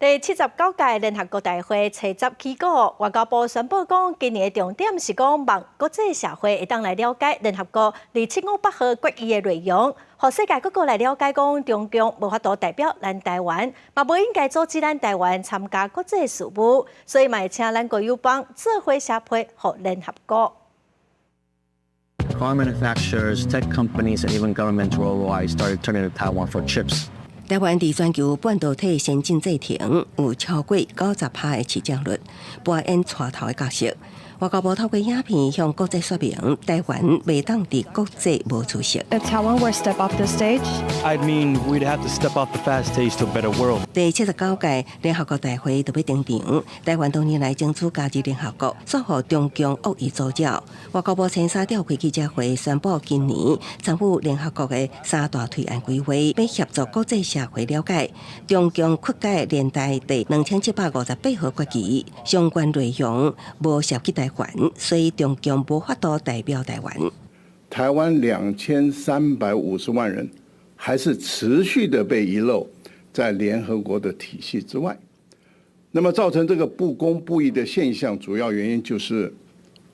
第79届联合国大会初10起稿，外交部宣布讲，今年的重点是讲望国际社会会当来了解联合国275号决议的内容，让世界各国来了解讲中共无法度代表咱台湾，嘛无应该阻止咱台湾参加国际事务，所以嘛会请咱国友邦做伙协配互联合国。 Car manufacturers, tech companies, and even governments worldwide started turning to Taiwan for chips. 台湾伫全球半导体先进制程有超过90%的市占率，扮演带头的角色。外交部透过影片向国际说明，台湾袂当伫国际无出息。If Taiwan were to step off the stage, I'd mean we'd have to step off the fast stage to a better world. 第79届联合国大会就要登场，台湾多年来争取加入联合国，说服中共恶意造谣。外交部青沙调开记者会宣布，今年参与联合国的3大推案规划，要协助国际社会了解中共扩改年代第2758号决议相关内容，无涉及台湾，所以中共无法度代表台湾。台湾2350万人还是持续的被遗漏在联合国的体系之外。那么造成这个不公不义的现象，主要原因就是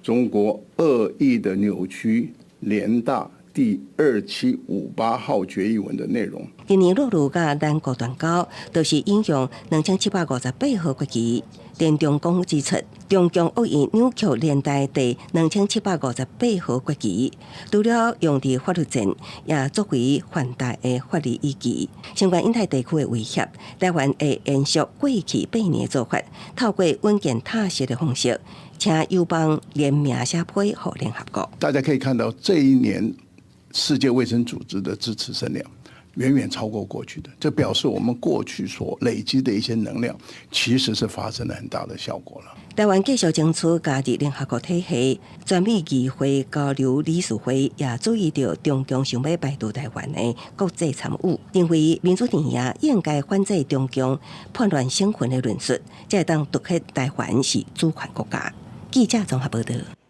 中国恶意的扭曲联大第2758号决议文的内容。今年落入甲咱国断交，都是引用2758号决议。田中公指出，中共恶意扭曲年代第2758号决议，除了用伫法律战，也作为反台的法律依据。相关印太地区的威胁，台湾会延续过去8年的做法，透过稳健踏实的方式，请友邦联名写配互联合国。大家可以看到，这一年世界卫生组织的支持声量远远超过过去的，这表示我们过去所累积的一些能量，其实是发生了很大的效果了。台湾继续争取加入联合国体系，全美议会交流理事会也注意到中共想要排除台湾的国际参与，认为民主阵营应该反制中共叛乱生魂的论述，才会当凸显台湾是主权国家。记者综合报道。